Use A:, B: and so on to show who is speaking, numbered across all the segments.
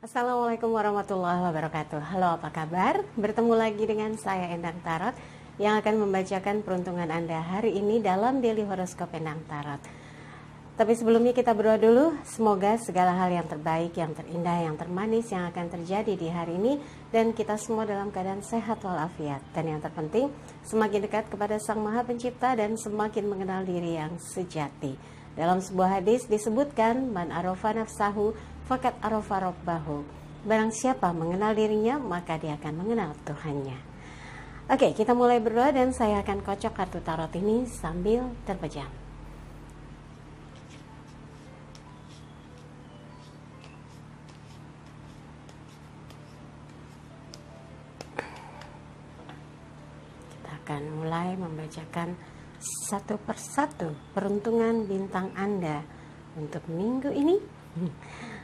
A: Assalamualaikum warahmatullahi wabarakatuh. Halo, apa kabar? Bertemu lagi dengan saya Endang Tarot yang akan membacakan peruntungan Anda hari ini dalam Daily Horoscope Endang Tarot. Tapi sebelumnya kita berdoa dulu, semoga segala hal yang terbaik, yang terindah, yang termanis yang akan terjadi di hari ini dan kita semua dalam keadaan sehat walafiat. Dan yang terpenting, semakin dekat kepada Sang Maha Pencipta dan semakin mengenal diri yang sejati. Dalam sebuah hadis disebutkan, man arofa nafsahu fakat arofa robbahu. Barang siapa mengenal dirinya, maka dia akan mengenal Tuhannya. Oke, kita mulai berdoa dan saya akan kocok kartu tarot ini sambil terpejam. Akan mulai membacakan satu persatu peruntungan bintang Anda untuk minggu ini.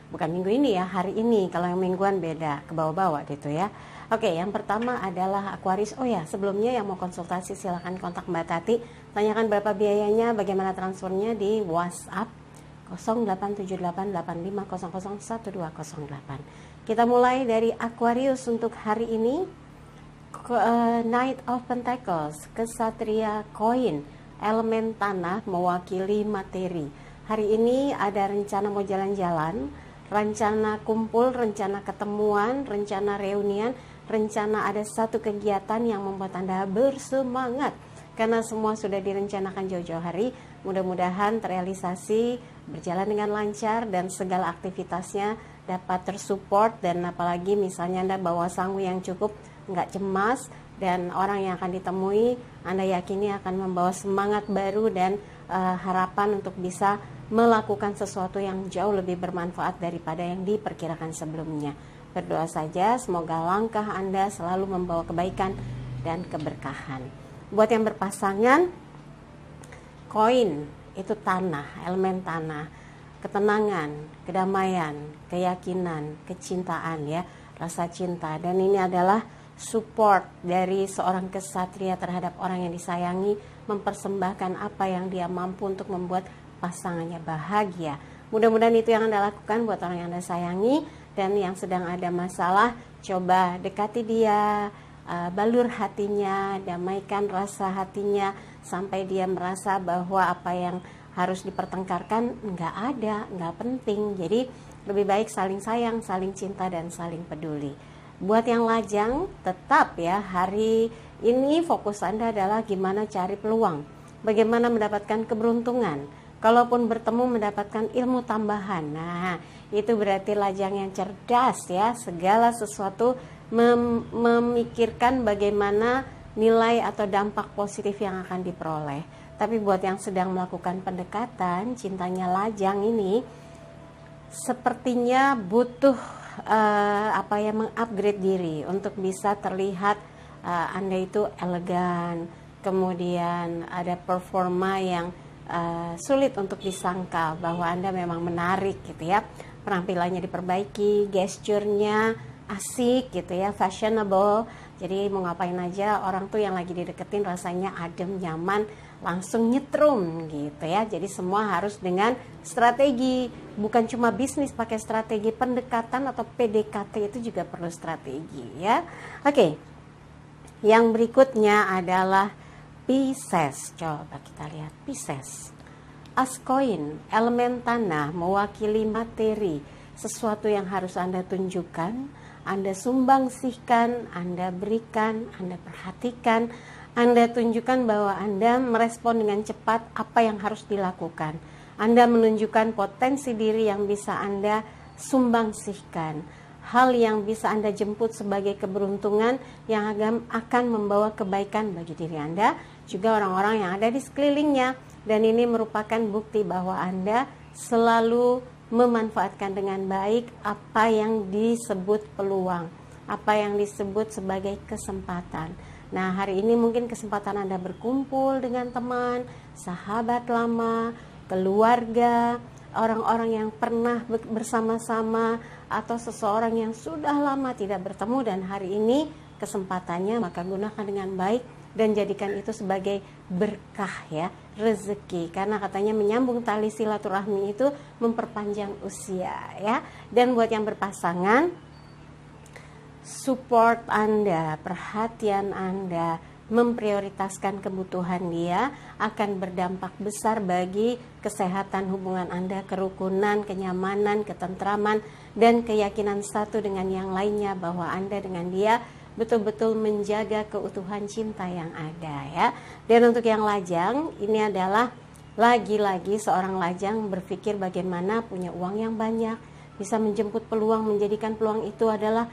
A: Bukan minggu ini ya, hari ini. Kalau yang mingguan beda, ke bawah-bawah gitu ya. Oke, yang pertama adalah Aquarius. Oh ya, sebelumnya yang mau konsultasi silahkan kontak Mbak Tati. Tanyakan berapa biayanya, bagaimana transfernya di WhatsApp 087885001208. Kita mulai dari Aquarius untuk hari ini. Knight of Pentacles, kesatria koin, elemen tanah mewakili materi. Hari ini ada rencana mau jalan-jalan, rencana kumpul, rencana ketemuan, rencana reunian, rencana ada satu kegiatan yang membuat Anda bersemangat karena semua sudah direncanakan jauh-jauh hari. Mudah-mudahan terrealisasi, berjalan dengan lancar dan segala aktivitasnya dapat tersupport. Dan apalagi misalnya Anda bawa sangu yang cukup, nggak cemas, dan orang yang akan ditemui Anda yakini akan membawa semangat baru dan harapan untuk bisa melakukan sesuatu yang jauh lebih bermanfaat daripada yang diperkirakan sebelumnya. Berdoa saja semoga langkah Anda selalu membawa kebaikan dan keberkahan. Buat yang berpasangan, koin itu tanah, elemen tanah, ketenangan, kedamaian, keyakinan, kecintaan ya, rasa cinta. Dan ini adalah support dari seorang kesatria terhadap orang yang disayangi, mempersembahkan apa yang dia mampu untuk membuat pasangannya bahagia. Mudah-mudahan itu yang Anda lakukan buat orang yang Anda sayangi. Dan yang sedang ada masalah, coba dekati dia, balur hatinya, damaikan rasa hatinya sampai dia merasa bahwa apa yang harus dipertengkarkan nggak ada, nggak penting. Jadi lebih baik saling sayang, saling cinta, dan saling peduli. Buat yang lajang, tetap ya, hari ini fokus Anda adalah gimana cari peluang, bagaimana mendapatkan keberuntungan, kalaupun bertemu mendapatkan ilmu tambahan. Nah, itu berarti lajang yang cerdas ya, segala sesuatu memikirkan bagaimana nilai atau dampak positif yang akan diperoleh. Tapi buat yang sedang melakukan pendekatan, cintanya lajang ini sepertinya butuh mengupgrade diri untuk bisa terlihat Anda itu elegan, kemudian ada performa yang sulit untuk disangkal bahwa Anda memang menarik gitu ya. Penampilannya diperbaiki, gesturnya asik gitu ya, fashionable. Jadi mau ngapain aja orang tuh yang lagi dideketin rasanya adem, nyaman, langsung nyetrum gitu ya. Jadi semua harus dengan strategi, bukan cuma bisnis pakai strategi, pendekatan atau PDKT itu juga perlu strategi ya. Oke. Yang berikutnya adalah Pisces. Coba kita lihat Pisces. As koin, elemen tanah mewakili materi, sesuatu yang harus Anda tunjukkan, Anda sumbangsihkan, Anda berikan, Anda perhatikan, Anda tunjukkan bahwa Anda merespon dengan cepat apa yang harus dilakukan. Anda menunjukkan potensi diri yang bisa Anda sumbangsihkan, hal yang bisa Anda jemput sebagai keberuntungan yang akan membawa kebaikan bagi diri Anda, juga orang-orang yang ada di sekelilingnya. Dan ini merupakan bukti bahwa Anda selalu memanfaatkan dengan baik apa yang disebut peluang, apa yang disebut sebagai kesempatan. Nah, hari ini mungkin kesempatan Anda berkumpul dengan teman, sahabat lama, keluarga, orang-orang yang pernah bersama-sama, atau seseorang yang sudah lama tidak bertemu dan hari ini kesempatannya, maka gunakan dengan baik dan jadikan itu sebagai berkah ya, rezeki, karena katanya menyambung tali silaturahmi itu memperpanjang usia ya. Dan buat yang berpasangan, support Anda, perhatian Anda, memprioritaskan kebutuhan dia akan berdampak besar bagi kesehatan hubungan Anda, kerukunan, kenyamanan, ketentraman, dan keyakinan satu dengan yang lainnya bahwa Anda dengan dia betul-betul menjaga keutuhan cinta yang ada ya. Dan untuk yang lajang, ini adalah lagi-lagi seorang lajang berpikir bagaimana punya uang yang banyak, bisa menjemput peluang, menjadikan peluang itu adalah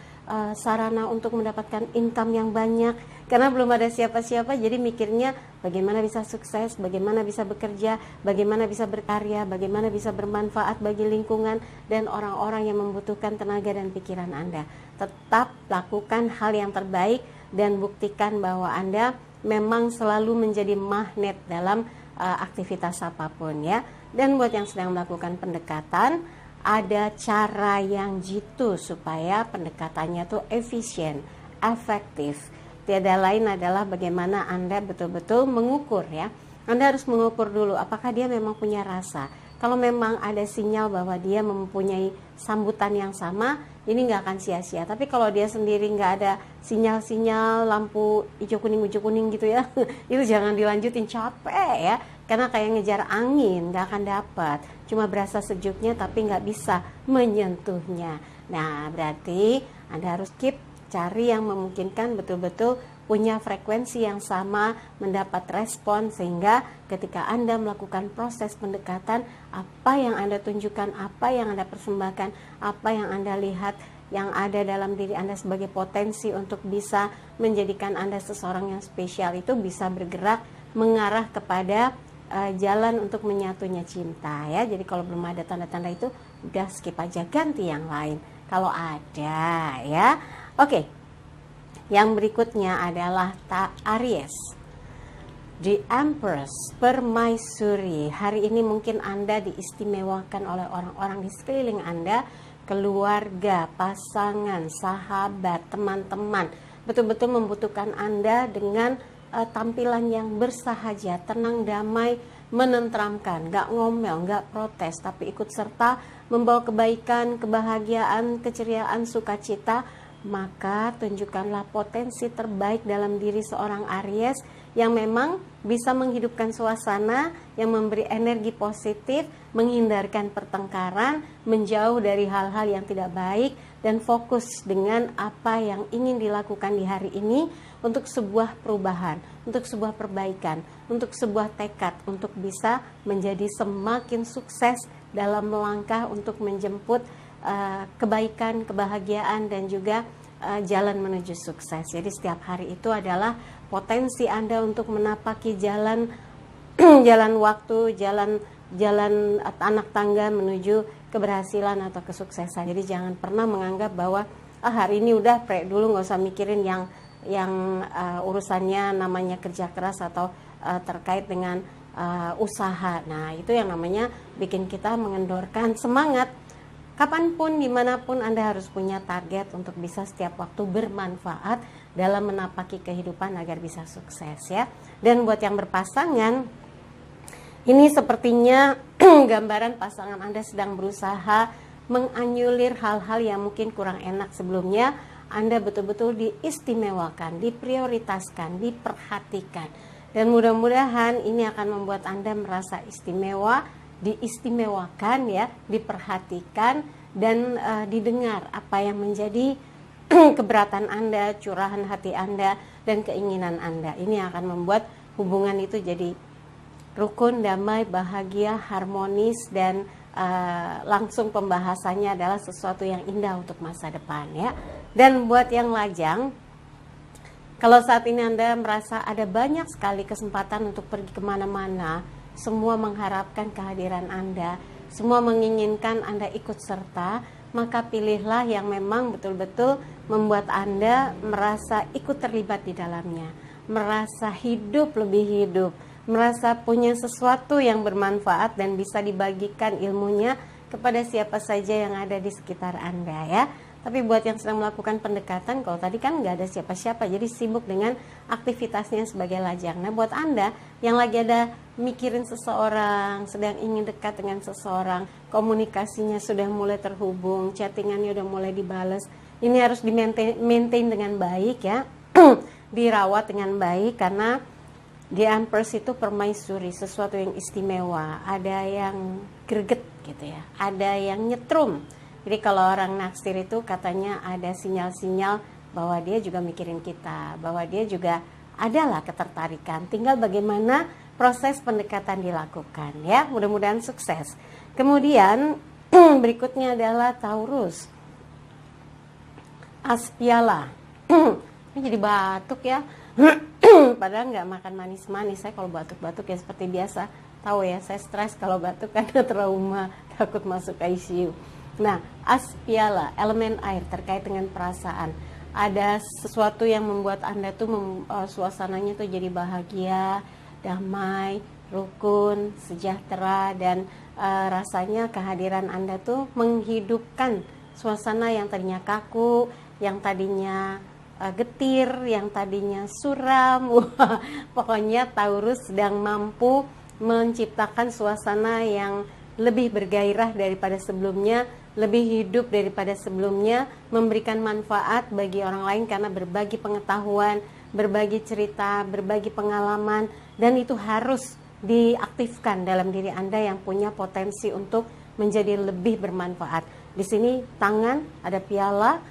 A: sarana untuk mendapatkan income yang banyak, karena belum ada siapa-siapa, jadi mikirnya bagaimana bisa sukses, bagaimana bisa bekerja, bagaimana bisa berkarya, bagaimana bisa bermanfaat bagi lingkungan dan orang-orang yang membutuhkan tenaga dan pikiran Anda. Tetap lakukan hal yang terbaik dan buktikan bahwa Anda memang selalu menjadi magnet dalam aktivitas apapun ya. Dan buat yang sedang melakukan pendekatan, ada cara yang jitu supaya pendekatannya tuh efisien, efektif. Tiada lain adalah bagaimana Anda betul-betul mengukur ya. Anda harus mengukur dulu apakah dia memang punya rasa. Kalau memang ada sinyal bahwa dia mempunyai sambutan yang sama, ini nggak akan sia-sia. Tapi kalau dia sendiri nggak ada sinyal-sinyal lampu hijau kuning gitu ya, itu jangan dilanjutin, capek ya. Karena kayak ngejar angin, nggak akan dapat. Cuma berasa sejuknya tapi nggak bisa menyentuhnya. Nah, berarti Anda harus cari yang memungkinkan betul-betul punya frekuensi yang sama, mendapat respon, sehingga ketika Anda melakukan proses pendekatan, apa yang Anda tunjukkan, apa yang Anda persembahkan, apa yang Anda lihat, yang ada dalam diri Anda sebagai potensi untuk bisa menjadikan Anda seseorang yang spesial itu bisa bergerak mengarah kepada jalan untuk menyatunya cinta ya. Jadi kalau belum ada tanda-tanda itu, udah skip aja, ganti yang lain kalau ada ya. Oke, yang berikutnya adalah Aries, The Empress, permaisuri. Hari ini mungkin Anda diistimewakan oleh orang-orang di sekeliling Anda, keluarga, pasangan, sahabat, teman-teman, betul-betul membutuhkan Anda dengan tampilan yang bersahaja, tenang, damai, menenteramkan, gak ngomel, gak protes, tapi ikut serta membawa kebaikan, kebahagiaan, keceriaan, sukacita. Maka tunjukkanlah potensi terbaik dalam diri seorang Aries yang memang bisa menghidupkan suasana, yang memberi energi positif, menghindarkan pertengkaran, menjauh dari hal-hal yang tidak baik, dan fokus dengan apa yang ingin dilakukan di hari ini untuk sebuah perubahan, untuk sebuah perbaikan, untuk sebuah tekad, untuk bisa menjadi semakin sukses dalam melangkah untuk menjemput kebaikan, kebahagiaan, dan juga jalan menuju sukses. Jadi setiap hari itu adalah potensi Anda untuk menapaki jalan jalan waktu, jalan anak tangga menuju keberhasilan atau kesuksesan. Jadi jangan pernah menganggap bahwa hari ini udah dulu, nggak usah mikirin yang urusannya namanya kerja keras atau terkait dengan usaha. Nah, itu yang namanya bikin kita mengendorkan semangat. Kapanpun, dimanapun, Anda harus punya target untuk bisa setiap waktu bermanfaat dalam menapaki kehidupan agar bisa sukses ya. Dan buat yang berpasangan, ini sepertinya gambaran pasangan Anda sedang berusaha menganulir hal-hal yang mungkin kurang enak sebelumnya. Anda betul-betul diistimewakan, diprioritaskan, diperhatikan. Dan mudah-mudahan ini akan membuat Anda merasa istimewa, diistimewakan ya, diperhatikan, dan didengar apa yang menjadi keberatan Anda, curahan hati Anda, dan keinginan Anda. Ini akan membuat hubungan itu jadi rukun, damai, bahagia, harmonis, dan langsung pembahasannya adalah sesuatu yang indah untuk masa depan ya. Dan buat yang lajang, kalau saat ini Anda merasa ada banyak sekali kesempatan untuk pergi kemana-mana, semua mengharapkan kehadiran Anda, semua menginginkan Anda ikut serta, maka pilihlah yang memang betul-betul membuat Anda merasa ikut terlibat di dalamnya, merasa hidup lebih hidup, merasa punya sesuatu yang bermanfaat dan bisa dibagikan ilmunya kepada siapa saja yang ada di sekitar Anda ya. Tapi buat yang sedang melakukan pendekatan, kalau tadi kan nggak ada siapa-siapa, jadi sibuk dengan aktivitasnya sebagai lajang. Nah, buat Anda yang lagi ada mikirin seseorang, sedang ingin dekat dengan seseorang, komunikasinya sudah mulai terhubung, chattingannya udah mulai dibales, ini harus di-maintain dengan baik ya, dirawat dengan baik, karena di Empress itu permaisuri, sesuatu yang istimewa, ada yang greget gitu ya, ada yang nyetrum. Jadi kalau orang naksir itu katanya ada sinyal-sinyal bahwa dia juga mikirin kita, bahwa dia juga adalah ketertarikan. Tinggal bagaimana proses pendekatan dilakukan ya. Mudah-mudahan sukses. Kemudian berikutnya adalah Taurus. As piala. Ini jadi batuk ya. Padahal nggak makan manis-manis. Saya kalau batuk-batuk ya seperti biasa. Tahu ya, saya stres kalau batuk karena trauma, takut masuk ICU. Nah, as piala, elemen air terkait dengan perasaan. Ada sesuatu yang membuat Anda tuh suasananya tuh jadi bahagia, damai, rukun, sejahtera, dan rasanya kehadiran Anda tuh menghidupkan suasana yang tadinya kaku, yang tadinya getir, yang tadinya suram. Wah, pokoknya Taurus sedang mampu menciptakan suasana yang lebih bergairah daripada sebelumnya, lebih hidup daripada sebelumnya, memberikan manfaat bagi orang lain karena berbagi pengetahuan, berbagi cerita, berbagi pengalaman, dan itu harus diaktifkan dalam diri Anda yang punya potensi untuk menjadi lebih bermanfaat. Di sini tangan ada piala,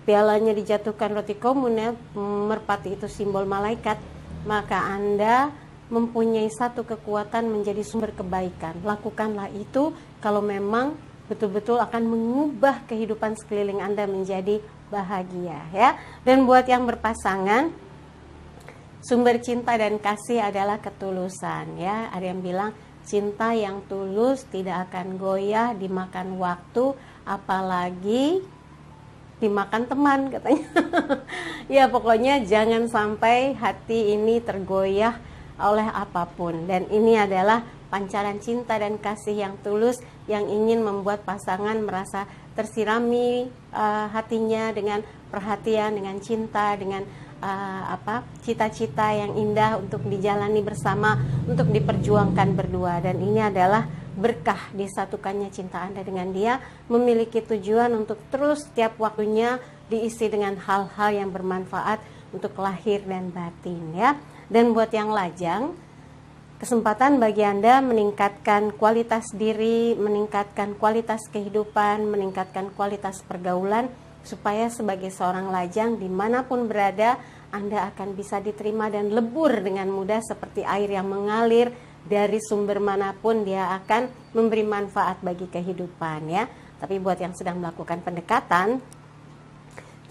A: pialanya dijatuhkan roti komunal, merpati itu simbol malaikat, maka Anda mempunyai satu kekuatan menjadi sumber kebaikan. Lakukanlah itu kalau memang betul-betul akan mengubah kehidupan sekeliling Anda menjadi bahagia ya. Dan buat yang berpasangan, sumber cinta dan kasih adalah ketulusan ya. Ada yang bilang cinta yang tulus tidak akan goyah dimakan waktu, apalagi dimakan teman katanya. Ya pokoknya jangan sampai hati ini tergoyah oleh apapun. Dan ini adalah pancaran cinta dan kasih yang tulus yang ingin membuat pasangan merasa tersirami hatinya dengan perhatian, dengan cinta, dengan cita-cita yang indah untuk dijalani bersama, untuk diperjuangkan berdua. Dan ini adalah berkah disatukannya cinta Anda dengan dia, memiliki tujuan untuk terus setiap waktunya diisi dengan hal-hal yang bermanfaat untuk lahir dan batin ya. Dan buat yang lajang, kesempatan bagi Anda meningkatkan kualitas diri, meningkatkan kualitas kehidupan, meningkatkan kualitas pergaulan, supaya sebagai seorang lajang dimanapun berada, Anda akan bisa diterima dan lebur dengan mudah seperti air yang mengalir dari sumber manapun, dia akan memberi manfaat bagi kehidupan ya. Tapi buat yang sedang melakukan pendekatan,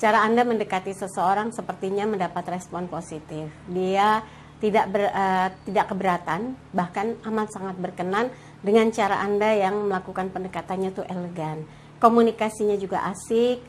A: cara Anda mendekati seseorang sepertinya mendapat respon positif. Dia tidak keberatan, bahkan amat sangat berkenan dengan cara Anda yang melakukan pendekatannya tuh elegan. Komunikasinya juga asik,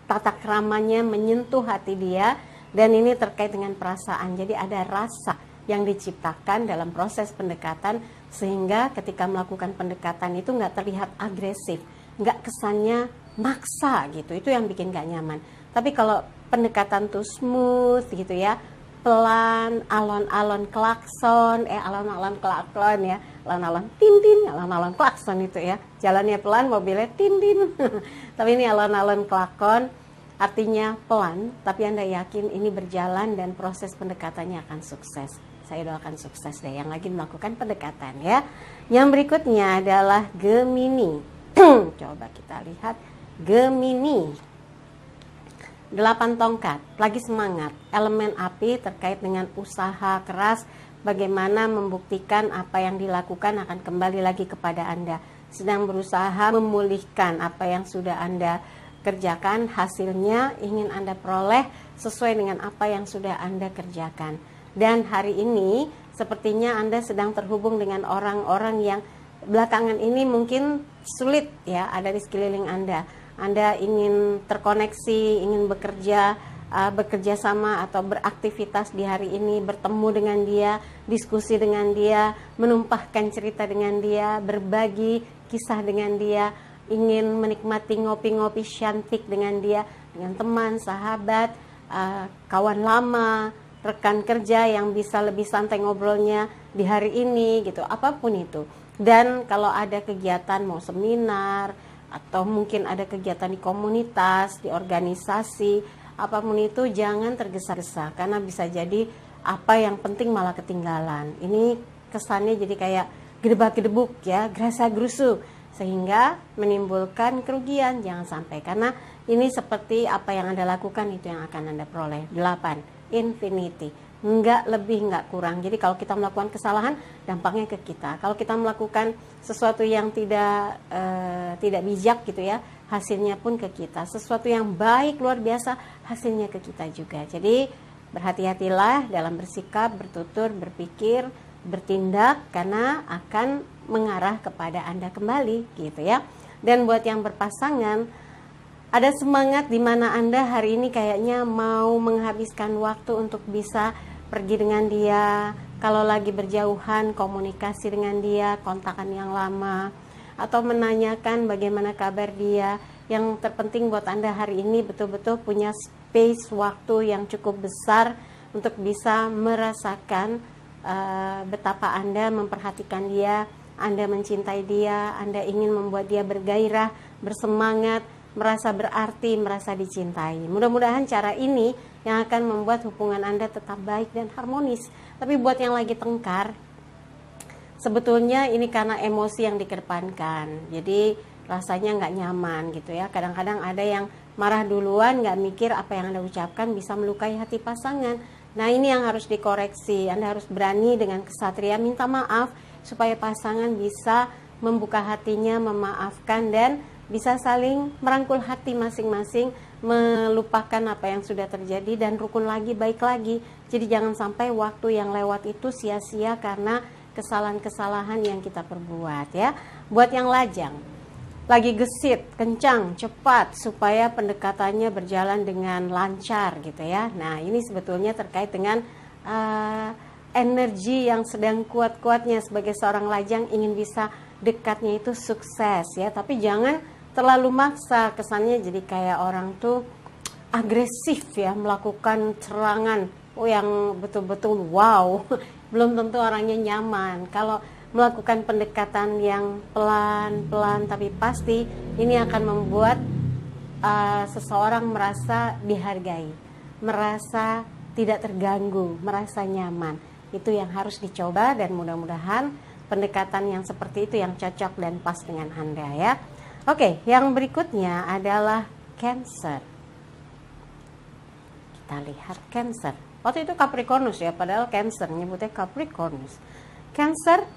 A: tata keramanya menyentuh hati dia, dan ini terkait dengan perasaan. Jadi ada rasa yang diciptakan dalam proses pendekatan, sehingga ketika melakukan pendekatan itu nggak terlihat agresif, nggak kesannya maksa gitu. Itu yang bikin gak nyaman. Tapi kalau pendekatan tuh smooth gitu ya, pelan, alon-alon klakson, alon-alon klakson ya, alon-alon tin-tin, alon-alon klakson itu ya, jalannya pelan, mobilnya tin-tin. Tapi ini alon-alon klakson, artinya pelan, tapi Anda yakin ini berjalan dan proses pendekatannya akan sukses. Saya doakan sukses deh yang lagi melakukan pendekatan ya. Yang berikutnya adalah Gemini. Coba kita lihat Gemini. 8 tongkat, lagi semangat, elemen api terkait dengan usaha keras, bagaimana membuktikan apa yang dilakukan akan kembali lagi kepada Anda. Sedang berusaha memulihkan apa yang sudah Anda kerjakan, hasilnya ingin Anda peroleh sesuai dengan apa yang sudah Anda kerjakan. Dan hari ini sepertinya Anda sedang terhubung dengan orang-orang yang belakangan ini mungkin sulit ya ada di sekeliling Anda. Anda ingin terkoneksi, ingin bekerja sama atau beraktivitas di hari ini, bertemu dengan dia, diskusi dengan dia, menumpahkan cerita dengan dia, berbagi kisah dengan dia. ingin menikmati ngopi-ngopi cantik dengan dia, dengan teman, sahabat, kawan lama, rekan kerja yang bisa lebih santai ngobrolnya di hari ini gitu, apapun itu. Dan kalau ada kegiatan mau seminar atau mungkin ada kegiatan di komunitas, di organisasi, apapun itu jangan tergesa-gesa karena bisa jadi apa yang penting malah ketinggalan. Ini kesannya jadi kayak gedebak-gedebuk ya, gerasa-gerusu, sehingga menimbulkan kerugian. Jangan sampai, karena ini seperti apa yang Anda lakukan itu yang akan Anda peroleh. 8, infinity, enggak lebih enggak kurang. Jadi kalau kita melakukan kesalahan, dampaknya ke kita. Kalau kita melakukan sesuatu yang tidak bijak gitu ya, hasilnya pun ke kita. Sesuatu yang baik luar biasa, hasilnya ke kita juga. Jadi berhati-hatilah dalam bersikap, bertutur, berpikir, bertindak, karena akan mengarah kepada Anda kembali gitu ya. Dan buat yang berpasangan, ada semangat di mana Anda hari ini kayaknya mau menghabiskan waktu untuk bisa pergi dengan dia. Kalau lagi berjauhan, komunikasi dengan dia, kontakan yang lama, atau menanyakan bagaimana kabar dia. Yang terpenting buat Anda hari ini betul-betul punya space waktu yang cukup besar untuk bisa merasakan betapa Anda memperhatikan dia, Anda mencintai dia, Anda ingin membuat dia bergairah, bersemangat, merasa berarti, merasa dicintai. Mudah-mudahan cara ini yang akan membuat hubungan Anda tetap baik dan harmonis. Tapi buat yang lagi tengkar, sebetulnya ini karena emosi yang dikedepankan. Jadi rasanya nggak nyaman gitu ya. Kadang-kadang ada yang marah duluan, nggak mikir apa yang Anda ucapkan bisa melukai hati pasangan. Nah ini yang harus dikoreksi. Anda harus berani dengan kesatria minta maaf supaya pasangan bisa membuka hatinya, memaafkan, dan bisa saling merangkul hati masing-masing, melupakan apa yang sudah terjadi dan rukun lagi, baik lagi. Jadi jangan sampai waktu yang lewat itu sia-sia karena kesalahan-kesalahan yang kita perbuat ya. Buat yang lajang, lagi gesit, kencang, cepat supaya pendekatannya berjalan dengan lancar gitu ya. Nah ini sebetulnya terkait dengan energi yang sedang kuat-kuatnya sebagai seorang lajang, ingin bisa dekatnya itu sukses ya. Tapi jangan terlalu maksa, kesannya jadi kayak orang tuh agresif ya, melakukan serangan yang betul-betul wow. Belum tentu orangnya nyaman. Kalau melakukan pendekatan yang pelan-pelan tapi pasti, ini akan membuat seseorang merasa dihargai, merasa tidak terganggu, merasa nyaman. Itu yang harus dicoba dan mudah-mudahan pendekatan yang seperti itu yang cocok dan pas dengan Anda ya. Oke, yang berikutnya adalah Cancer. Kita lihat Cancer. Waktu itu Capricornus ya, padahal Cancer nyebutnya Capricornus. Cancer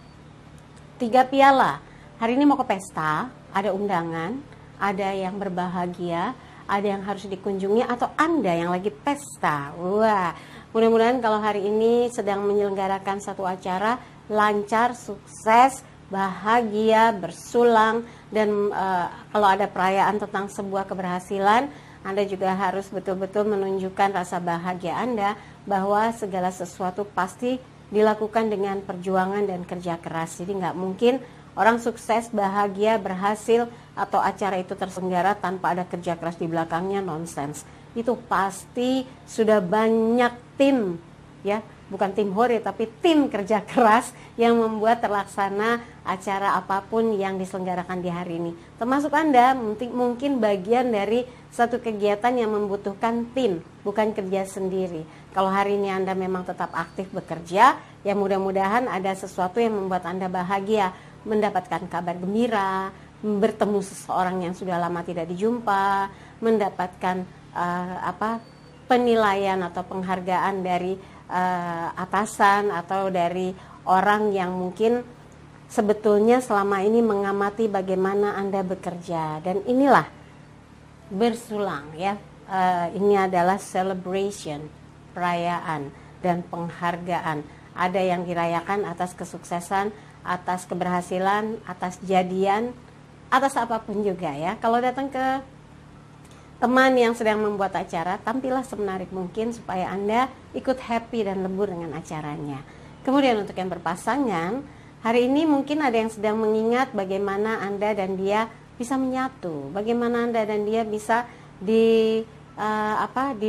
A: 3 piala. Hari ini mau ke pesta, ada undangan, ada yang berbahagia, ada yang harus dikunjungi, atau Anda yang lagi pesta. Wah, mudah-mudahan kalau hari ini sedang menyelenggarakan satu acara, lancar, sukses, bahagia, bersulang, dan kalau ada perayaan tentang sebuah keberhasilan, Anda juga harus betul-betul menunjukkan rasa bahagia Anda bahwa segala sesuatu pasti dilakukan dengan perjuangan dan kerja keras. Jadi nggak mungkin orang sukses, bahagia, berhasil, atau acara itu terselenggara tanpa ada kerja keras di belakangnya, nonsens. Itu pasti sudah banyak tim, ya, bukan tim hore, tapi tim kerja keras yang membuat terlaksana acara apapun yang diselenggarakan di hari ini. Termasuk Anda, mungkin bagian dari satu kegiatan yang membutuhkan tim, bukan kerja sendiri. Kalau hari ini Anda memang tetap aktif bekerja, ya mudah-mudahan ada sesuatu yang membuat Anda bahagia, mendapatkan kabar gembira, bertemu seseorang yang sudah lama tidak dijumpa, mendapatkan penilaian atau penghargaan dari atasan atau dari orang yang mungkin sebetulnya selama ini mengamati bagaimana Anda bekerja. Dan inilah bersulang ya, ini adalah celebration, perayaan dan penghargaan. Ada yang dirayakan atas kesuksesan, atas keberhasilan, atas jadian, atas apapun juga ya. Kalau datang ke teman yang sedang membuat acara, tampillah semenarik mungkin supaya Anda ikut happy dan lembur dengan acaranya. Kemudian untuk yang berpasangan, hari ini mungkin ada yang sedang mengingat bagaimana Anda dan dia bisa menyatu. Bagaimana Anda dan dia bisa di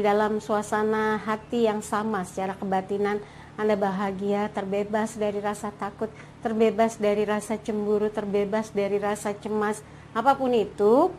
A: dalam suasana hati yang sama secara kebatinan. Anda bahagia, terbebas dari rasa takut, terbebas dari rasa cemburu, terbebas dari rasa cemas. Apapun itu,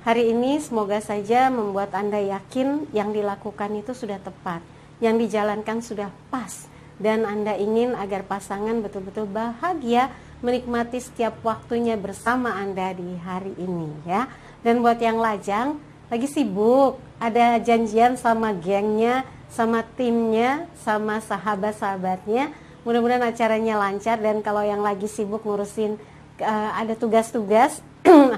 A: hari ini semoga saja membuat Anda yakin yang dilakukan itu sudah tepat, yang dijalankan sudah pas, dan Anda ingin agar pasangan betul-betul bahagia menikmati setiap waktunya bersama Anda di hari ini ya. Dan buat yang lajang, lagi sibuk, ada janjian sama gengnya, sama timnya, sama sahabat-sahabatnya, mudah-mudahan acaranya lancar. Dan kalau yang lagi sibuk ngurusin ada tugas-tugas,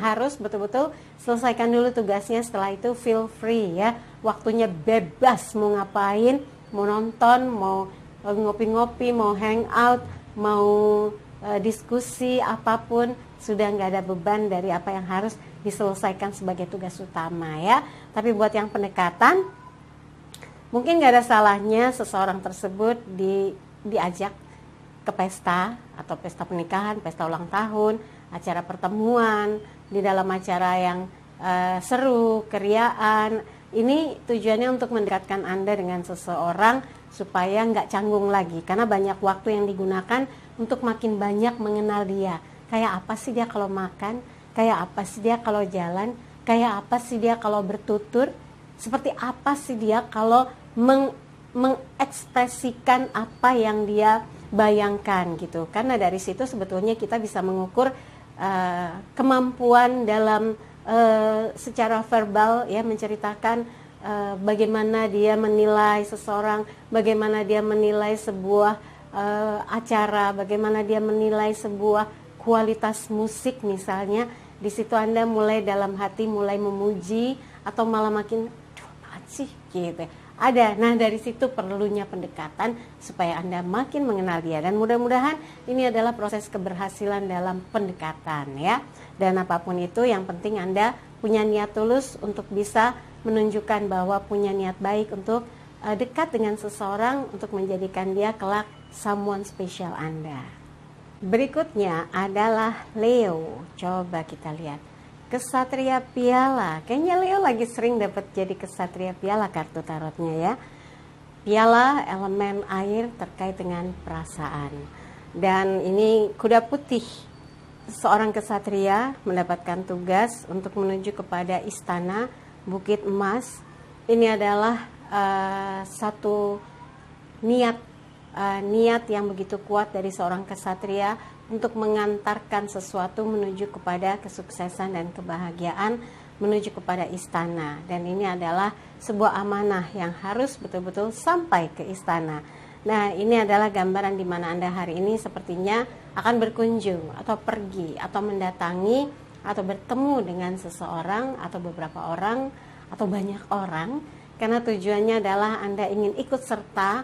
A: harus betul-betul selesaikan dulu tugasnya. Setelah itu feel free ya, waktunya bebas mau ngapain, mau nonton, mau ngopi-ngopi, mau hangout, mau diskusi, apapun, sudah nggak ada beban dari apa yang harus diselesaikan sebagai tugas utama ya. Tapi buat yang pendekatan, mungkin nggak ada salahnya seseorang tersebut diajak ke pesta atau pesta pernikahan, pesta ulang tahun, acara pertemuan, di dalam acara yang seru, keriaan. Ini tujuannya untuk mendekatkan Anda dengan seseorang supaya nggak canggung lagi, karena banyak waktu yang digunakan untuk makin banyak mengenal dia. Kayak apa sih dia kalau makan, kayak apa sih dia kalau jalan, kayak apa sih dia kalau bertutur, seperti apa sih dia kalau mengekspresikan apa yang dia bayangkan gitu. Karena dari situ sebetulnya kita bisa mengukur kemampuan dalam secara verbal ya, menceritakan bagaimana dia menilai seseorang, bagaimana dia menilai sebuah acara, bagaimana dia menilai sebuah kualitas musik misalnya. Di situ Anda mulai dalam hati mulai memuji atau malah makin apaan sih gitu. Ada. Nah, dari situ perlunya pendekatan supaya Anda makin mengenal dia, dan mudah-mudahan ini adalah proses keberhasilan dalam pendekatan ya. Dan apapun itu, yang penting Anda punya niat tulus untuk bisa menunjukkan bahwa punya niat baik untuk dekat dengan seseorang untuk menjadikan dia kelak someone spesial Anda. Berikutnya adalah Leo. Coba kita lihat. Kesatria piala. Kayaknya Leo lagi sering dapat jadi kesatria piala kartu tarotnya ya. Piala elemen air terkait dengan perasaan. Dan ini kuda putih. Seorang kesatria mendapatkan tugas untuk menuju kepada istana Bukit Emas. Ini adalah satu niat yang begitu kuat dari seorang kesatria untuk mengantarkan sesuatu menuju kepada kesuksesan dan kebahagiaan, menuju kepada istana. Dan ini adalah sebuah amanah yang harus betul-betul sampai ke istana. Nah, ini adalah gambaran di mana Anda hari ini sepertinya akan berkunjung atau pergi atau mendatangi atau bertemu dengan seseorang atau beberapa orang atau banyak orang, karena tujuannya adalah Anda ingin ikut serta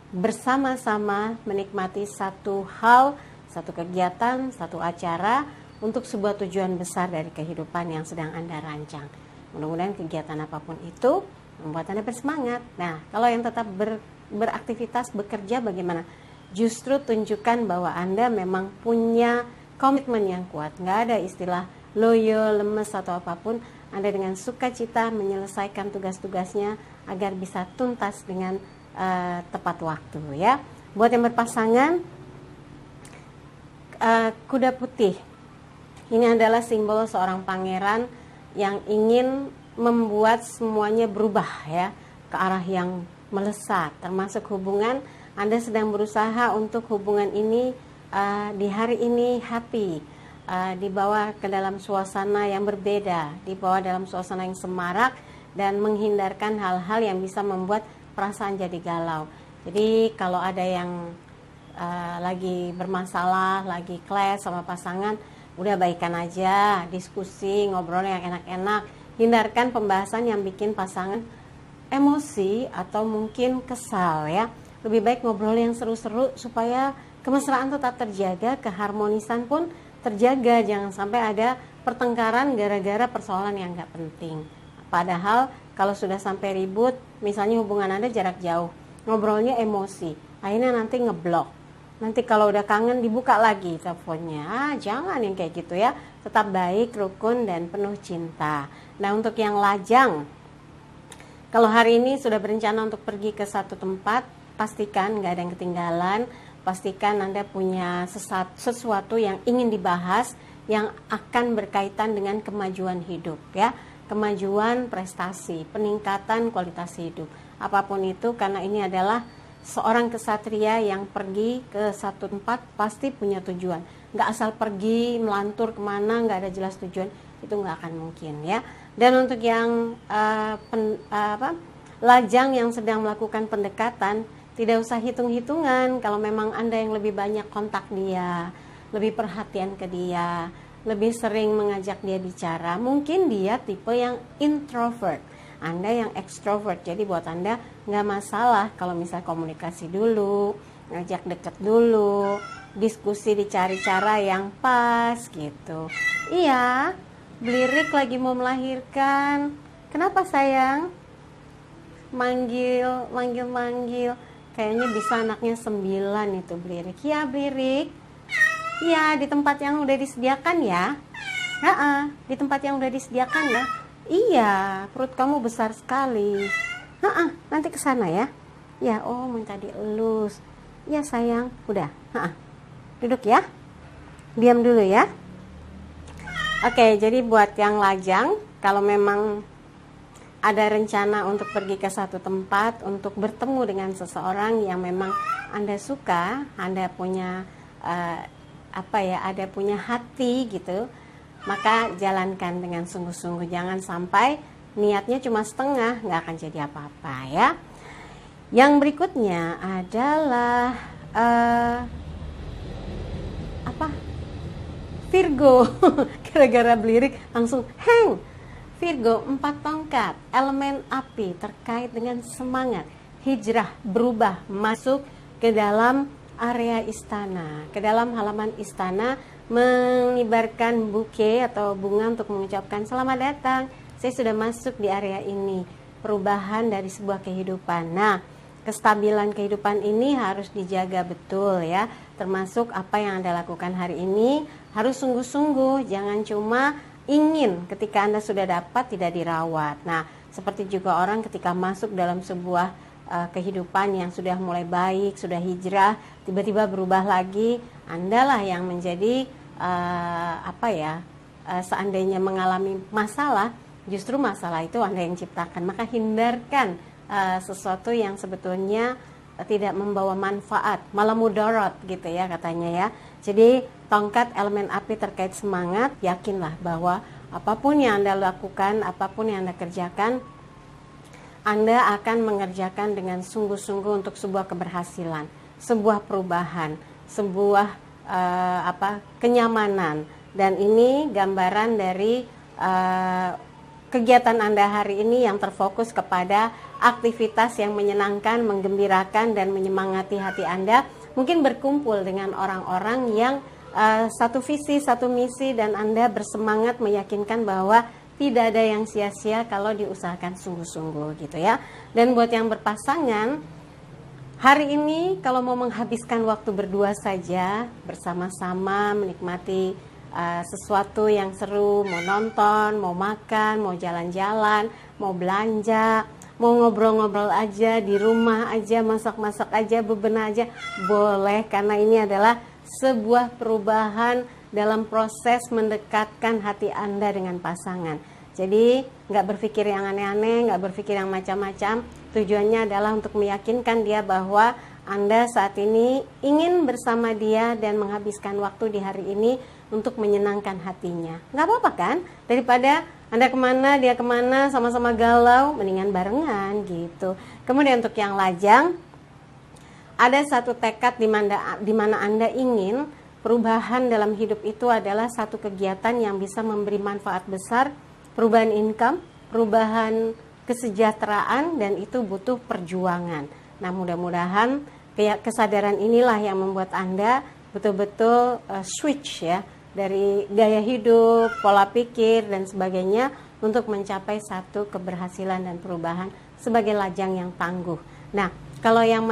A: bersama-sama menikmati satu hal, satu kegiatan, satu acara untuk sebuah tujuan besar dari kehidupan yang sedang Anda rancang. Mudah-mudahan kegiatan apapun itu membuat Anda bersemangat. Nah, kalau yang tetap beraktivitas, bekerja bagaimana? Justru tunjukkan bahwa Anda memang punya komitmen yang kuat. Nggak ada istilah loyo, lemes atau apapun. Anda dengan sukacita menyelesaikan tugas-tugasnya agar bisa tuntas dengan tepat waktu ya. Buat yang berpasangan, kuda putih ini adalah simbol seorang pangeran yang ingin membuat semuanya berubah ya ke arah yang melesat, termasuk hubungan. Anda sedang berusaha untuk hubungan ini di hari ini happy, dibawa ke dalam suasana yang berbeda, dibawa dalam suasana yang semarak dan menghindarkan hal-hal yang bisa membuat perasaan jadi galau. Jadi kalau ada yang lagi bermasalah, lagi clash sama pasangan, udah baikan aja, diskusi, ngobrol yang enak-enak. Hindarkan pembahasan yang bikin pasangan emosi atau mungkin kesal ya. Lebih baik ngobrol yang seru-seru supaya kemesraan tetap terjaga, keharmonisan pun terjaga. Jangan sampai ada pertengkaran gara-gara persoalan yang gak penting. Padahal kalau sudah sampai ribut, misalnya hubungan Anda jarak jauh, ngobrolnya emosi, akhirnya nanti ngeblok. Nanti kalau udah kangen dibuka lagi teleponnya. Jangan yang kayak gitu ya. tetap baik, rukun, dan penuh cinta. Nah, untuk yang lajang, kalau hari ini sudah berencana untuk pergi ke satu tempat, pastikan nggak ada yang ketinggalan, pastikan Anda punya sesuatu yang ingin dibahas yang akan berkaitan dengan kemajuan hidup ya, kemajuan prestasi, peningkatan kualitas hidup. Apapun itu, karena ini adalah seorang kesatria yang pergi ke satu tempat pasti punya tujuan. Nggak asal pergi melantur kemana, nggak ada jelas tujuan, itu nggak akan mungkin ya. Dan untuk yang lajang yang sedang melakukan pendekatan, tidak usah hitung-hitungan. Kalau memang Anda yang lebih banyak kontak dia, lebih perhatian ke dia, lebih sering mengajak dia bicara, mungkin dia tipe yang introvert, Anda yang extrovert. Jadi buat Anda nggak masalah kalau misalnya komunikasi dulu, ngajak deket dulu, diskusi, dicari cara yang pas gitu. Iya, Blirik lagi mau melahirkan. Kenapa sayang? Manggil. Kayaknya bisa anaknya 9 itu Blirik. Ya Blirik. Ya, di tempat yang udah disediakan ya. Di tempat yang udah disediakan ya. Iya, perut kamu besar sekali. Nanti ke sana ya. Ya, oh minta dielus. Ya sayang, udah. Duduk ya. Diam dulu ya. Oke, jadi buat yang lajang, kalau memang ada rencana untuk pergi ke satu tempat untuk bertemu dengan seseorang yang memang Anda suka, Anda punya ada punya hati gitu, maka jalankan dengan sungguh-sungguh. Jangan sampai niatnya cuma setengah, nggak akan jadi apa-apa ya. Yang berikutnya adalah Virgo. Gara-gara Blirik langsung hang. Virgo 4 tongkat, elemen api, terkait dengan semangat, hijrah, berubah, masuk ke dalam area istana, ke dalam halaman istana, mengibarkan buke atau bunga untuk mengucapkan selamat datang, saya sudah masuk di area ini. Perubahan dari sebuah kehidupan. Nah, kestabilan kehidupan ini harus dijaga betul ya, termasuk apa yang Anda lakukan hari ini harus sungguh-sungguh, jangan cuma ingin ketika Anda sudah dapat tidak dirawat. Nah, seperti juga orang ketika masuk dalam sebuah kehidupan yang sudah mulai baik, sudah hijrah, tiba-tiba berubah lagi, Anda lah yang menjadi seandainya mengalami masalah, justru masalah itu Anda yang ciptakan. Maka hindarkan sesuatu yang sebetulnya tidak membawa manfaat, malah mudarat gitu ya katanya ya. Jadi tongkat elemen api terkait semangat, yakinlah bahwa apapun yang Anda lakukan, apapun yang Anda kerjakan, Anda akan mengerjakan dengan sungguh-sungguh untuk sebuah keberhasilan, sebuah perubahan, sebuah kenyamanan. Dan ini gambaran dari kegiatan Anda hari ini yang terfokus kepada aktivitas yang menyenangkan, menggembirakan, dan menyemangati hati Anda. Mungkin berkumpul dengan orang-orang yang satu visi, satu misi, dan Anda bersemangat meyakinkan bahwa tidak ada yang sia-sia kalau diusahakan sungguh-sungguh gitu ya. Dan buat yang berpasangan, hari ini kalau mau menghabiskan waktu berdua saja, bersama-sama menikmati sesuatu yang seru, mau nonton, mau makan, mau jalan-jalan, mau belanja, mau ngobrol-ngobrol aja, di rumah aja, masak-masak aja, bebenah aja, boleh, karena ini adalah sebuah perubahan dalam proses mendekatkan hati Anda dengan pasangan. Jadi nggak berpikir yang aneh-aneh, nggak berpikir yang macam-macam. Tujuannya adalah untuk meyakinkan dia bahwa Anda saat ini ingin bersama dia dan menghabiskan waktu di hari ini untuk menyenangkan hatinya. Nggak apa-apa kan? Daripada Anda kemana, dia kemana, sama-sama galau, mendingan barengan gitu. Kemudian untuk yang lajang, ada satu tekad di mana Anda ingin perubahan dalam hidup itu adalah satu kegiatan yang bisa memberi manfaat besar, perubahan income, perubahan kesejahteraan, dan itu butuh perjuangan. Nah, mudah-mudahan kesadaran inilah yang membuat Anda betul-betul switch ya dari gaya hidup, pola pikir, dan sebagainya untuk mencapai satu keberhasilan dan perubahan sebagai lajang yang tangguh. Nah, kalau yang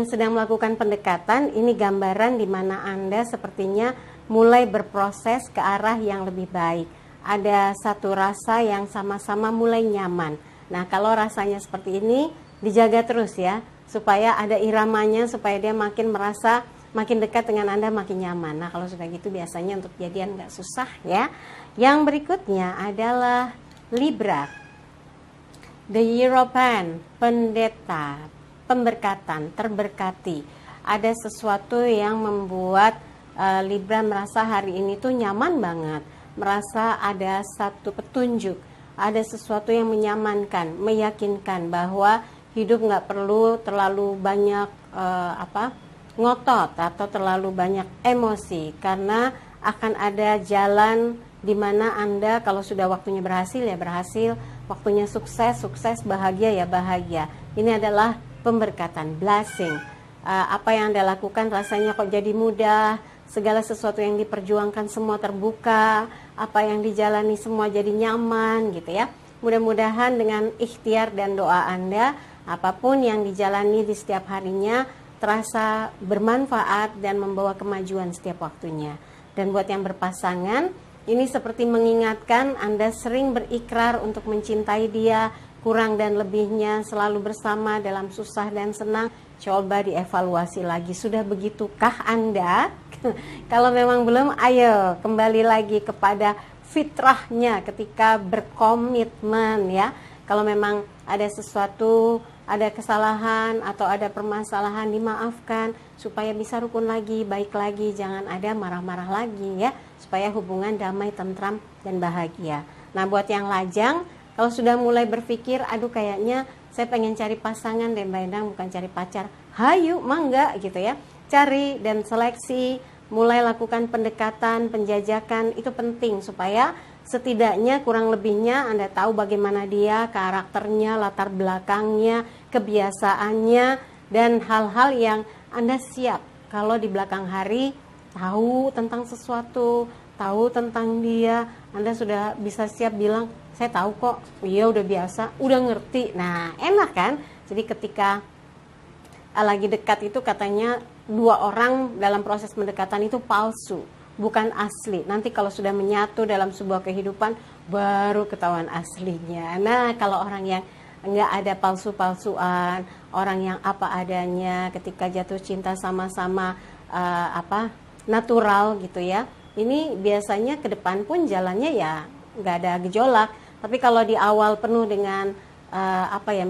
A: sedang melakukan pendekatan, ini gambaran di mana Anda sepertinya mulai berproses ke arah yang lebih baik. Ada satu rasa yang sama-sama mulai nyaman. Nah, kalau rasanya seperti ini, dijaga terus ya, supaya ada iramanya, supaya dia makin merasa makin dekat dengan Anda, makin nyaman. Nah, kalau sudah gitu biasanya untuk jadian nggak susah ya. Yang berikutnya adalah Libra. The Hierophant, pendeta, pemberkatan, terberkati. Ada sesuatu yang membuat Libra merasa hari ini tuh nyaman banget, merasa ada satu petunjuk, ada sesuatu yang menyamankan, meyakinkan bahwa hidup nggak perlu terlalu banyak ngotot atau terlalu banyak emosi, karena akan ada jalan di mana Anda kalau sudah waktunya berhasil ya berhasil, waktunya sukses, bahagia ya bahagia. Ini adalah pemberkatan, blessing. Apa yang Anda lakukan rasanya kok jadi mudah, segala sesuatu yang diperjuangkan semua terbuka, apa yang dijalani semua jadi nyaman gitu ya. Mudah-mudahan dengan ikhtiar dan doa Anda, apapun yang dijalani di setiap harinya terasa bermanfaat dan membawa kemajuan setiap waktunya. Dan buat yang berpasangan, ini seperti mengingatkan Anda sering berikrar untuk mencintai dia, kurang dan lebihnya selalu bersama dalam susah dan senang. Coba dievaluasi lagi, sudah begitukah Anda? Kalau memang belum, ayo kembali lagi kepada fitrahnya ketika berkomitmen ya. Kalau memang ada sesuatu, ada kesalahan atau ada permasalahan, dimaafkan supaya bisa rukun lagi, baik lagi, jangan ada marah-marah lagi ya, supaya hubungan damai, tentram dan bahagia. Nah, buat yang lajang, kalau sudah mulai berpikir, aduh kayaknya saya pengen cari pasangan dan Mbak Endang, bukan cari pacar, hayu mangga gitu ya, cari dan seleksi, mulai lakukan pendekatan, penjajakan, itu penting supaya setidaknya kurang lebihnya Anda tahu bagaimana dia, karakternya, latar belakangnya, kebiasaannya, dan hal-hal yang Anda siap kalau di belakang hari tahu tentang sesuatu, tahu tentang dia, Anda sudah bisa siap bilang, saya tahu kok, iya udah biasa, udah ngerti. Nah, enak kan? Jadi ketika lagi dekat itu katanya dua orang dalam proses pendekatan itu palsu, bukan asli. Nanti kalau sudah menyatu dalam sebuah kehidupan baru ketahuan aslinya. Nah, kalau orang yang nggak ada palsu-palsuan, orang yang apa adanya, ketika jatuh cinta sama-sama natural gitu ya. Ini biasanya ke depan pun jalannya ya nggak ada gejolak. Tapi kalau di awal penuh dengan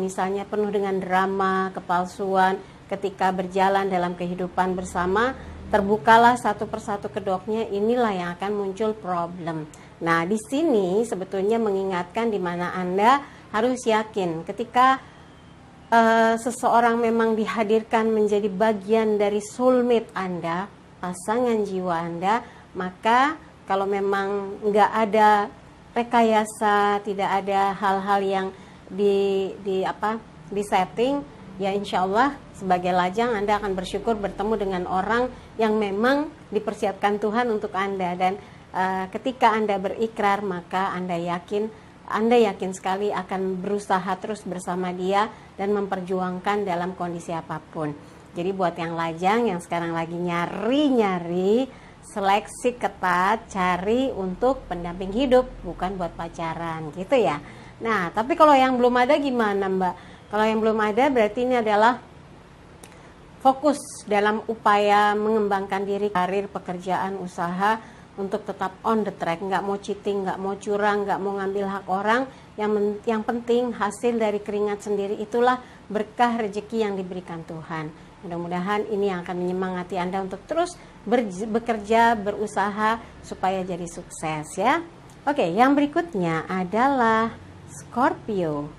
A: misalnya penuh dengan drama, kepalsuan, ketika berjalan dalam kehidupan bersama, terbukalah satu persatu kedoknya, inilah yang akan muncul problem. Nah, di sini sebetulnya mengingatkan di mana Anda harus yakin ketika seseorang memang dihadirkan menjadi bagian dari soulmate Anda, pasangan jiwa Anda, maka kalau memang nggak ada rekayasa, tidak ada hal-hal yang di setting, ya insya Allah sebagai lajang Anda akan bersyukur bertemu dengan orang yang memang dipersiapkan Tuhan untuk Anda. Dan ketika Anda berikrar, maka Anda yakin sekali akan berusaha terus bersama dia dan memperjuangkan dalam kondisi apapun. Jadi buat yang lajang yang sekarang lagi nyari seleksi ketat, cari untuk pendamping hidup, bukan buat pacaran gitu ya. Nah, tapi kalau yang belum ada gimana Mbak? Kalau yang belum ada berarti ini adalah fokus dalam upaya mengembangkan diri, karir, pekerjaan, usaha untuk tetap on the track, nggak mau cheating, nggak mau curang, nggak mau ngambil hak orang. Yang penting hasil dari keringat sendiri itulah berkah rezeki yang diberikan Tuhan. Mudah-mudahan ini yang akan menyemangati Anda untuk terus bekerja, berusaha supaya jadi sukses ya. Oke, yang berikutnya adalah Scorpio.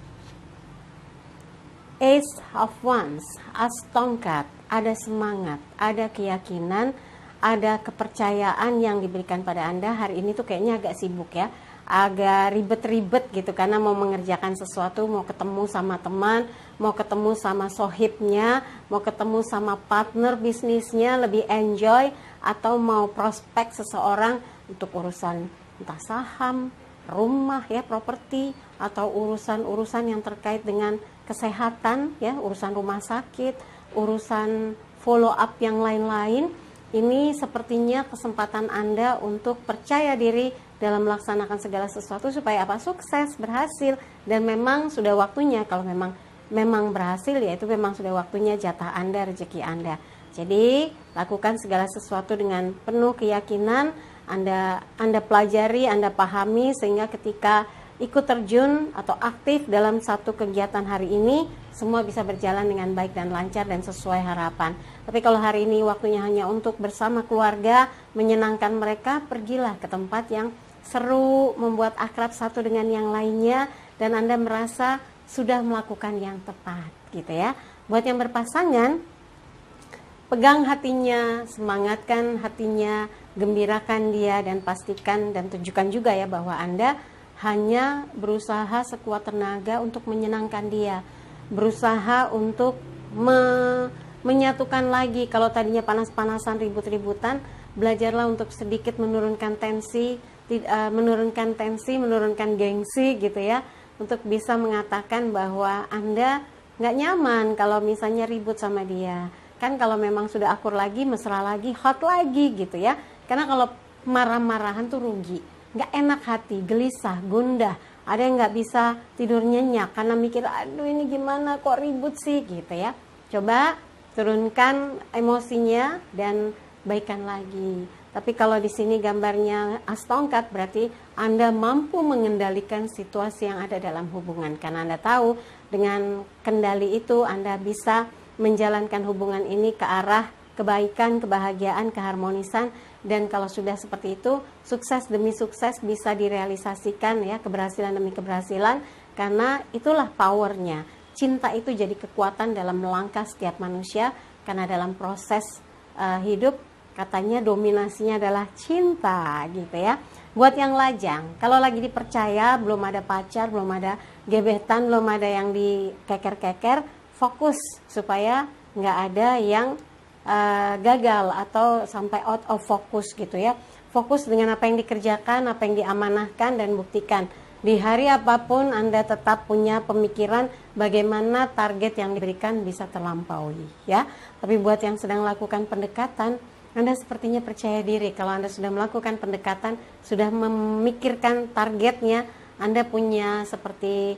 A: Ace of Wands, as tongkat, ada semangat, ada keyakinan, ada kepercayaan yang diberikan pada Anda. Hari ini tuh kayaknya agak sibuk ya, agak ribet-ribet gitu karena mau mengerjakan sesuatu, mau ketemu sama teman, mau ketemu sama sohibnya, mau ketemu sama partner bisnisnya, lebih enjoy, atau mau prospek seseorang untuk urusan entah saham, rumah ya, properti, atau urusan-urusan yang terkait dengan kesehatan ya, urusan rumah sakit, urusan follow up yang lain-lain. ini sepertinya kesempatan Anda untuk percaya diri dalam melaksanakan segala sesuatu supaya apa? Sukses, berhasil, dan memang sudah waktunya. Kalau memang berhasil, ya itu memang sudah waktunya, jatah Anda, rezeki Anda. Jadi lakukan segala sesuatu dengan penuh keyakinan. Anda pelajari, Anda pahami, sehingga ketika ikut terjun atau aktif dalam satu kegiatan hari ini, semua bisa berjalan dengan baik dan lancar dan sesuai harapan. Tapi kalau hari ini waktunya hanya untuk bersama keluarga, menyenangkan mereka, pergilah ke tempat yang seru, membuat akrab satu dengan yang lainnya, dan Anda merasa sudah melakukan yang tepat, gitu ya. Buat yang berpasangan, pegang hatinya, semangatkan hatinya, gembirakan dia, dan pastikan dan tunjukkan juga ya bahwa Anda hanya berusaha sekuat tenaga untuk menyenangkan dia, berusaha untuk menyatukan lagi. Kalau tadinya panas-panasan, ribut-ributan, belajarlah untuk sedikit menurunkan tensi, menurunkan gengsi gitu ya, untuk bisa mengatakan bahwa Anda nggak nyaman kalau misalnya ribut sama dia. Kan kalau memang sudah akur lagi, mesra lagi, hot lagi gitu ya. Karena kalau marah-marahan tuh rugi, nggak enak hati, gelisah, gundah. Ada yang nggak bisa tidur nyenyak karena mikir, aduh ini gimana kok ribut sih gitu ya. Coba turunkan emosinya dan baikan lagi. Tapi kalau di sini gambarnya as tongkat, berarti Anda mampu mengendalikan situasi yang ada dalam hubungan. Karena Anda tahu dengan kendali itu Anda bisa menjalankan hubungan ini ke arah kebaikan, kebahagiaan, keharmonisan. Dan kalau sudah seperti itu, sukses demi sukses bisa direalisasikan ya, keberhasilan demi keberhasilan, karena itulah powernya. Cinta itu jadi kekuatan dalam melangkah setiap manusia, karena dalam proses hidup katanya dominasinya adalah cinta gitu ya. Buat yang lajang, kalau lagi dipercaya, belum ada pacar, belum ada gebetan, belum ada yang dikeker-keker, fokus supaya nggak ada yang gagal atau sampai out of focus gitu ya. Fokus dengan apa yang dikerjakan, apa yang diamanahkan, dan buktikan di hari apapun Anda tetap punya pemikiran bagaimana target yang diberikan bisa terlampaui ya. Tapi buat yang sedang lakukan pendekatan, Anda sepertinya percaya diri. Kalau Anda sudah melakukan pendekatan, sudah memikirkan targetnya, Anda punya seperti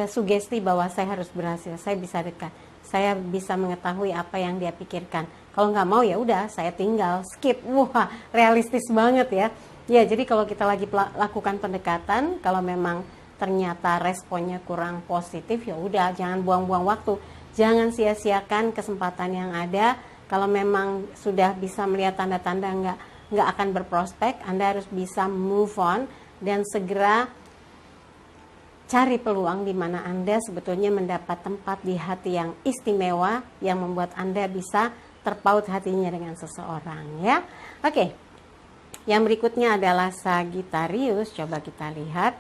A: sugesti bahwa saya harus berhasil, saya bisa dekat, saya bisa mengetahui apa yang dia pikirkan. Kalau nggak mau ya udah, saya tinggal skip. Wah, realistis banget ya. Ya, jadi kalau kita lagi lakukan pendekatan, kalau memang ternyata responnya kurang positif, ya udah, jangan buang-buang waktu, jangan sia-siakan kesempatan yang ada. Kalau memang sudah bisa melihat tanda-tanda nggak akan berprospek, Anda harus bisa move on dan segera cari peluang di mana Anda sebetulnya mendapat tempat di hati yang istimewa yang membuat Anda bisa terpaut hatinya dengan seseorang ya. Oke. Yang berikutnya adalah Sagittarius. Coba kita lihat.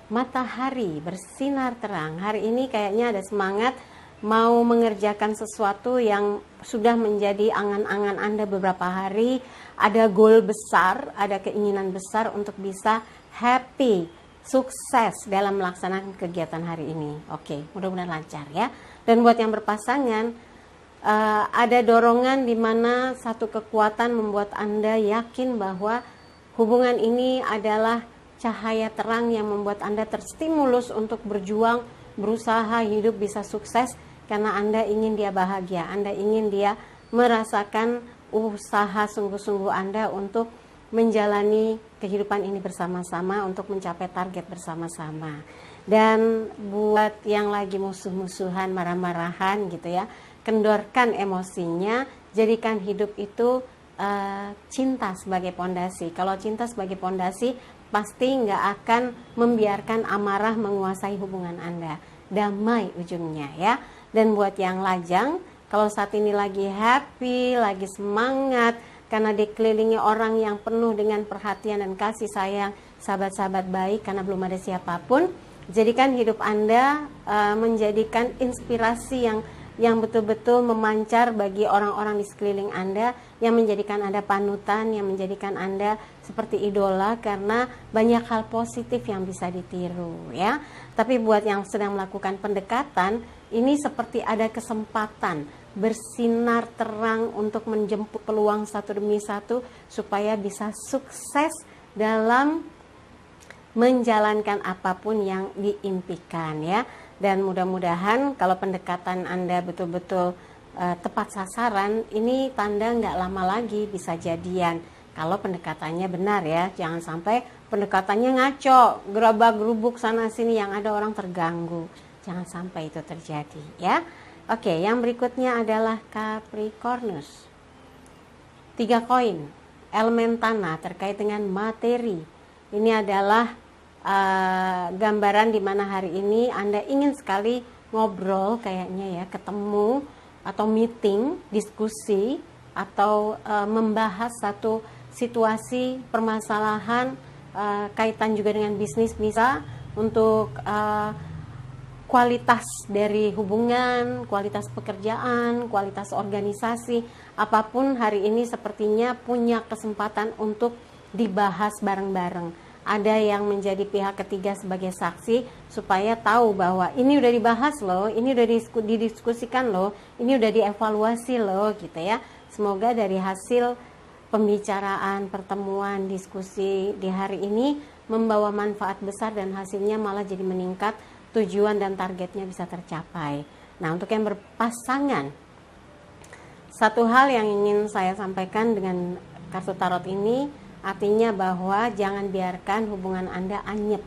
A: Matahari bersinar terang. Hari ini kayaknya ada semangat mau mengerjakan sesuatu yang sudah menjadi angan-angan Anda beberapa hari. Ada goal besar, ada keinginan besar untuk bisa happy, sukses dalam melaksanakan kegiatan hari ini. Oke, mudah-mudahan lancar ya. Dan buat yang berpasangan, ada dorongan di mana satu kekuatan membuat Anda yakin bahwa hubungan ini adalah cahaya terang yang membuat Anda terstimulus untuk berjuang, berusaha hidup bisa sukses, karena Anda ingin dia bahagia, Anda ingin dia merasakan usaha sungguh-sungguh Anda untuk menjalani kehidupan ini bersama-sama, untuk mencapai target bersama-sama. Dan buat yang lagi musuh-musuhan, marah-marahan gitu ya, kendorkan emosinya, jadikan hidup itu cinta sebagai pondasi. Kalau cinta sebagai pondasi, pasti nggak akan membiarkan amarah menguasai hubungan Anda. Damai ujungnya ya. Dan buat yang lajang, kalau saat ini lagi happy, lagi semangat, karena dikelilingi orang yang penuh dengan perhatian dan kasih sayang, sahabat-sahabat baik, karena belum ada siapapun, jadikan hidup Anda menjadikan inspirasi yang betul-betul memancar bagi orang-orang di sekeliling Anda, yang menjadikan Anda panutan, yang menjadikan Anda seperti idola, karena banyak hal positif yang bisa ditiru ya. Tapi buat yang sedang melakukan pendekatan, ini seperti ada kesempatan bersinar terang untuk menjemput peluang satu demi satu supaya bisa sukses dalam menjalankan apapun yang diimpikan ya. Dan mudah-mudahan kalau pendekatan Anda betul-betul tepat sasaran, ini tanda nggak lama lagi bisa jadian. Kalau pendekatannya benar ya, jangan sampai pendekatannya ngaco, gerabak-gerubuk sana sini yang ada orang terganggu. Jangan sampai itu terjadi ya. Oke, yang berikutnya adalah Capricornus. 3 koin, elemen tanah terkait dengan materi. Ini adalah gambaran di mana hari ini Anda ingin sekali ngobrol kayaknya ya, ketemu atau meeting, diskusi atau membahas satu situasi permasalahan kaitan juga dengan bisnis, bisa untuk kualitas dari hubungan, kualitas pekerjaan, kualitas organisasi, apapun hari ini sepertinya punya kesempatan untuk dibahas bareng-bareng. Ada yang menjadi pihak ketiga sebagai saksi supaya tahu bahwa ini udah dibahas loh, ini udah didiskusikan loh, ini udah dievaluasi loh gitu ya. Semoga dari hasil pembicaraan, pertemuan, diskusi di hari ini membawa manfaat besar dan hasilnya malah jadi meningkat, tujuan dan targetnya bisa tercapai. Nah, untuk yang berpasangan, satu hal yang ingin saya sampaikan dengan kartu tarot ini, artinya bahwa jangan biarkan hubungan Anda anyep.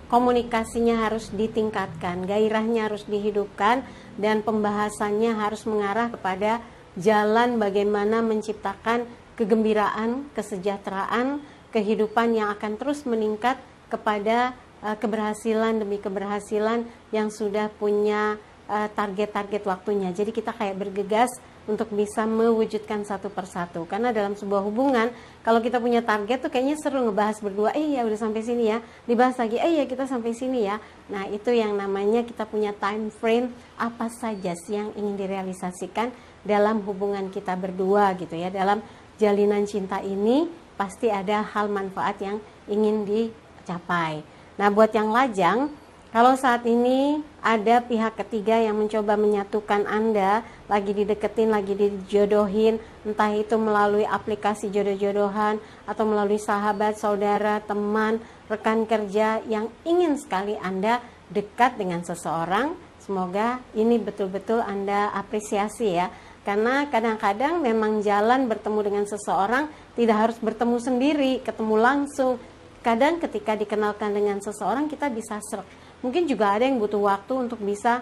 A: Komunikasinya harus ditingkatkan, gairahnya harus dihidupkan, dan pembahasannya harus mengarah kepada jalan bagaimana menciptakan kegembiraan, kesejahteraan, kehidupan yang akan terus meningkat kepada keberhasilan demi keberhasilan yang sudah punya target-target waktunya. Jadi kita kayak bergegas untuk bisa mewujudkan satu persatu. Karena dalam sebuah hubungan, kalau kita punya target tuh kayaknya seru ngebahas berdua, ya udah sampai sini ya, dibahas lagi, ya kita sampai sini ya. Nah, itu yang namanya kita punya time frame, apa saja sih yang ingin direalisasikan dalam hubungan kita berdua gitu ya. Dalam jalinan cinta ini pasti ada hal manfaat yang ingin dicapai. Nah, buat yang lajang, kalau saat ini ada pihak ketiga yang mencoba menyatukan Anda, lagi dideketin, lagi dijodohin, entah itu melalui aplikasi jodoh-jodohan atau melalui sahabat, saudara, teman, rekan kerja yang ingin sekali Anda dekat dengan seseorang, semoga ini betul-betul Anda apresiasi ya. Karena kadang-kadang memang jalan bertemu dengan seseorang tidak harus bertemu sendiri, ketemu langsung. Kadang ketika dikenalkan dengan seseorang kita bisa srek. Mungkin juga ada yang butuh waktu untuk bisa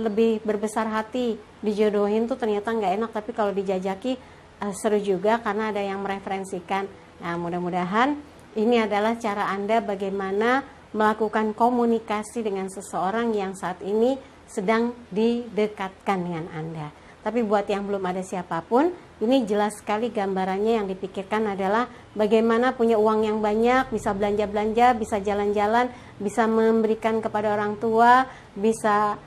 A: lebih berbesar hati. Dijodohin tuh ternyata nggak enak, tapi kalau dijajaki seru juga karena ada yang mereferensikan. Nah, mudah-mudahan ini adalah cara Anda bagaimana melakukan komunikasi dengan seseorang yang saat ini sedang didekatkan dengan Anda. Tapi buat yang belum ada siapapun, ini jelas sekali gambarannya yang dipikirkan adalah bagaimana punya uang yang banyak, bisa belanja-belanja, bisa jalan-jalan, bisa memberikan kepada orang tua, bisa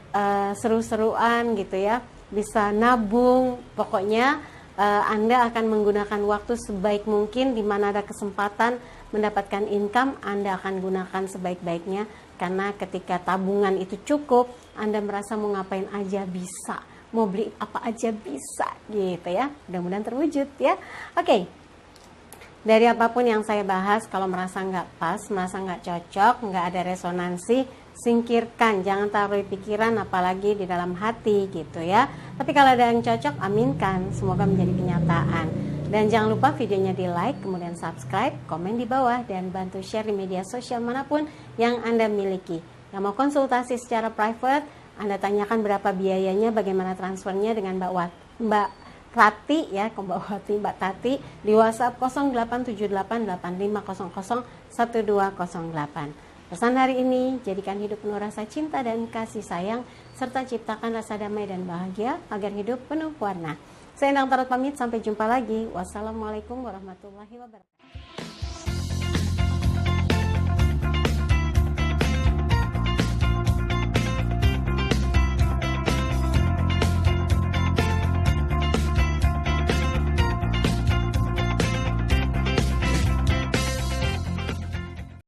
A: seru-seruan gitu ya, bisa nabung. Pokoknya Anda akan menggunakan waktu sebaik mungkin, di mana ada kesempatan mendapatkan income, Anda akan gunakan sebaik-baiknya. Karena ketika tabungan itu cukup, Anda merasa mau ngapain aja bisa, mau beli apa aja bisa gitu ya. Mudah-mudahan terwujud ya. Oke. Dari apapun yang saya bahas, kalau merasa nggak pas, merasa nggak cocok, nggak ada resonansi, singkirkan. Jangan taruh di pikiran, apalagi di dalam hati gitu ya. Tapi kalau ada yang cocok, aminkan. Semoga menjadi kenyataan. Dan jangan lupa videonya di like, kemudian subscribe, komen di bawah, dan bantu share di media sosial manapun yang Anda miliki. Yang mau konsultasi secara private, Anda tanyakan berapa biayanya, bagaimana transfernya dengan Mbak Tati ya, Mbak Tati di WhatsApp 087885001208. Pesan hari ini, jadikan hidup penuh rasa cinta dan kasih sayang, serta ciptakan rasa damai dan bahagia agar hidup penuh warna. Saya Endang Tarot pamit, sampai jumpa lagi. Wassalamualaikum warahmatullahi wabarakatuh.